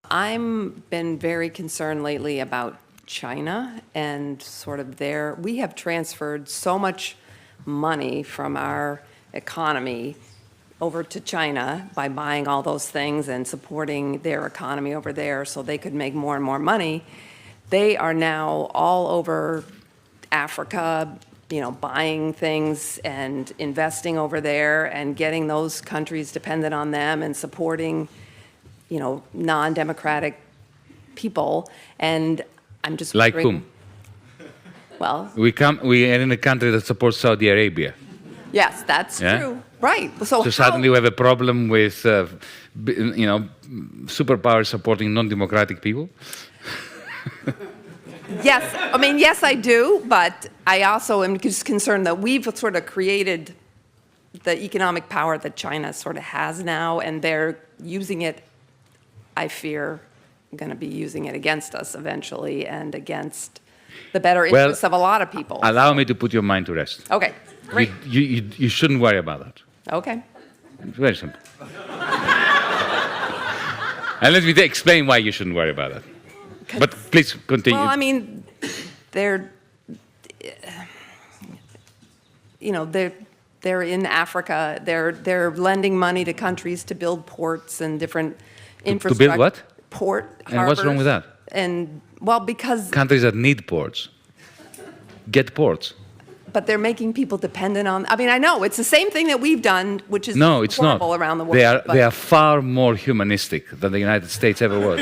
I've been very concerned lately about China and sort of we have transferred so much money from our economy over to China by buying all those things and supporting their economy over there so they could make more and more money. They are now all over Africa, buying things and investing over there and getting those countries dependent on them and supporting, non-democratic people. And I'm just like wondering, whom? Well, we are in a country that supports Saudi Arabia. Yes, that's true. Right. So suddenly we have a problem with, superpowers supporting non-democratic people? Yes, yes, I do, but I also am just concerned that we've sort of created the economic power that China sort of has now, and they're using it, I fear, going to be using it against us eventually and against the better interests of a lot of people. Allow me to put your mind to rest. Okay, great. You shouldn't worry about that. Okay. It's very simple. And let me explain why you shouldn't worry about that. But please continue. Well, they're in Africa. They're lending money to countries to build ports and different infrastructure. To build what? Port, and harbors. What's wrong with that? And because countries that need ports get ports. But they're making people dependent on. I know it's the same thing that we've done, which is horrible around the world. They are far more humanistic than the United States ever was.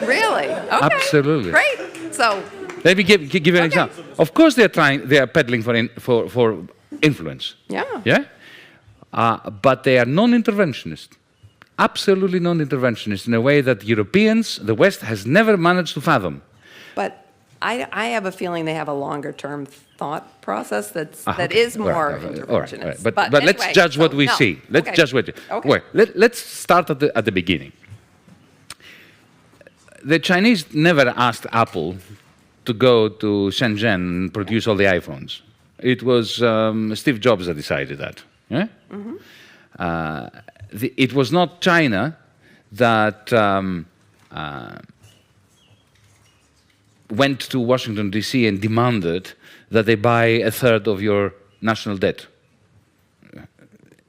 Really? Okay. Absolutely. Great. So let me give you an example. Of course, they are peddling for influence. Yeah. Yeah. But they are non-interventionist. Absolutely non-interventionist in a way that Europeans, the West, has never managed to fathom. But I have a feeling they have a longer-term thought process that is more interventionist. All right. But anyway, let's judge what we see. Let's judge what. Okay. Well, let's start at the beginning. The Chinese never asked Apple to go to Shenzhen and produce all the iPhones. It was Steve Jobs that decided that. Yeah? Mm-hmm. It was not China that went to Washington, D.C. and demanded that they buy a third of your national debt.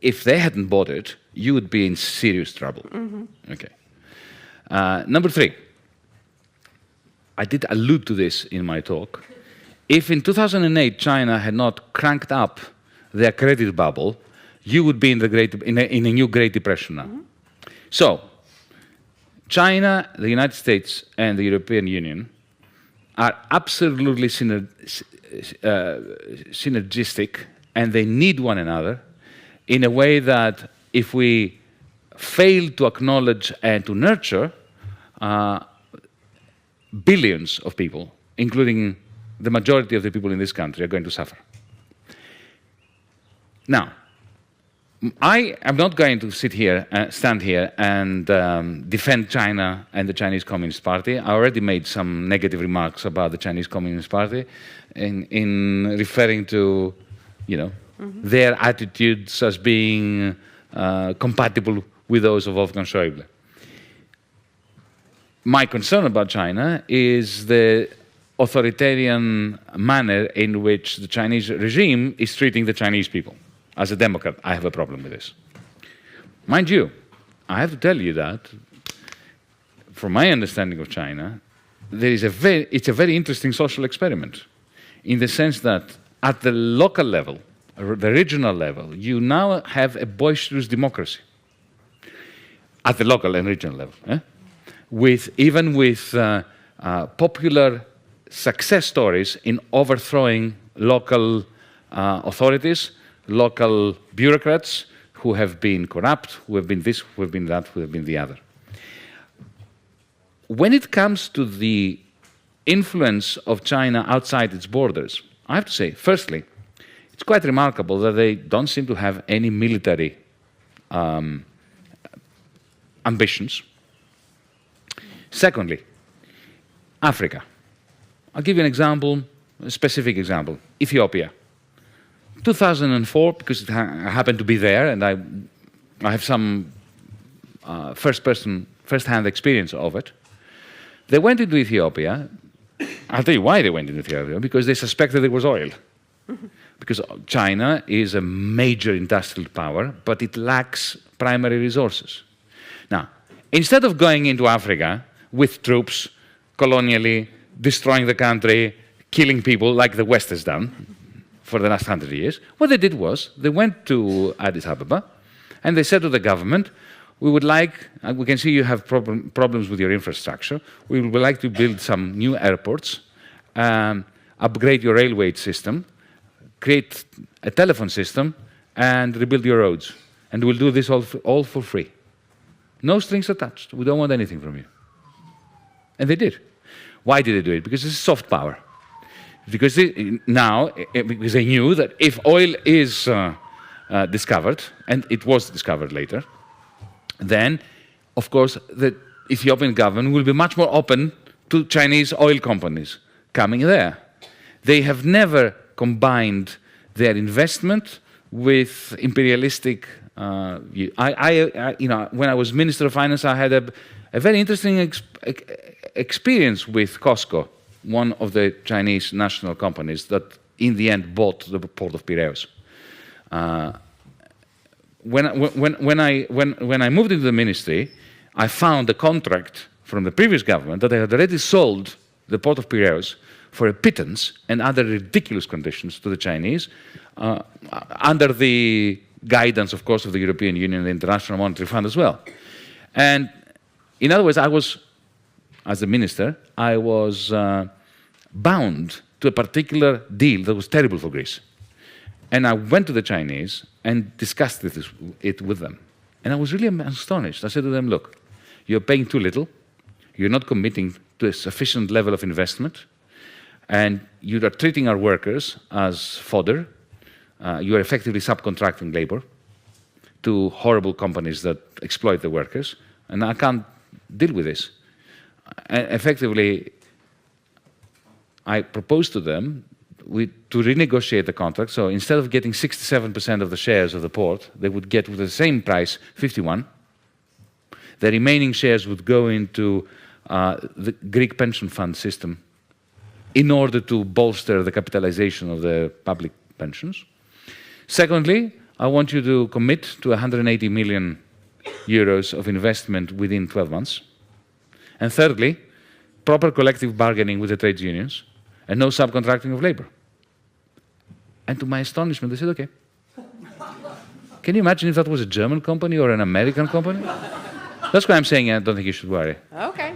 If they hadn't bought it, you would be in serious trouble. Mm-hmm. Okay. Number 3. I did allude to this in my talk. If in 2008 China had not cranked up their credit bubble, you would be in a new Great Depression now. Mm-hmm. So, China, the United States, and the European Union are absolutely synergistic, and they need one another in a way that if we fail to acknowledge and to nurture, billions of people, including the majority of the people in this country, are going to suffer. Now, I am not going to stand here and defend China and the Chinese Communist Party. I already made some negative remarks about the Chinese Communist Party in referring to, their attitudes as being compatible with those of Wolfgang Schäuble. My concern about China is the authoritarian manner in which the Chinese regime is treating the Chinese people. As a Democrat, I have a problem with this. Mind you, I have to tell you that, from my understanding of China, it's a very interesting social experiment, in the sense that at the local level, the regional level, you now have a boisterous democracy. At the local and regional level. Even with popular success stories in overthrowing local authorities, local bureaucrats who have been corrupt, who have been this, who have been that, who have been the other. When it comes to the influence of China outside its borders, I have to say, firstly, it's quite remarkable that they don't seem to have any military ambitions. Secondly, Africa. I'll give you an example, a specific example. Ethiopia. 2004, because I happened to be there, and I have some first-hand experience of it. They went into Ethiopia. I'll tell you why they went into Ethiopia, because they suspected there was oil. Because China is a major industrial power, but it lacks primary resources. Now, instead of going into Africa with troops, colonially, destroying the country, killing people like the West has done for the last 100 years, what they did was they went to Addis Ababa and they said to the government, we would like, we can see you have problems with your infrastructure, we would like to build some new airports, upgrade your railway system, create a telephone system, and rebuild your roads. And we'll do this all for free. No strings attached. We don't want anything from you. And they did. Why did they do it? Because this is soft power. Because because they knew that if oil is discovered, and it was discovered later, then, of course, the Ethiopian government will be much more open to Chinese oil companies coming there. They have never combined their investment with imperialistic view. When I was Minister of Finance, I had a very interesting experience with COSCO, one of the Chinese national companies that in the end bought the port of Piraeus. When I moved into the ministry, I found a contract from the previous government that they had already sold the port of Piraeus for a pittance and other ridiculous conditions to the Chinese, under the guidance, of course, of the European Union and the International Monetary Fund as well. And in other words, as a minister, I was bound to a particular deal that was terrible for Greece. And I went to the Chinese and discussed it with them. And I was really astonished. I said to them, look, you're paying too little, you're not committing to a sufficient level of investment, and you are treating our workers as fodder. You are effectively subcontracting labor to horrible companies that exploit the workers, and I can't deal with this. And effectively, I proposed to them to renegotiate the contract. So instead of getting 67% of the shares of the port, they would get, with the same price, 51%. The remaining shares would go into the Greek pension fund system in order to bolster the capitalization of the public pensions. Secondly, I want you to commit to 180 million euros of investment within 12 months. And thirdly, proper collective bargaining with the trade unions and no subcontracting of labor. And to my astonishment, they said, okay. Can you imagine if that was a German company or an American company? That's why I'm saying I don't think you should worry. Okay.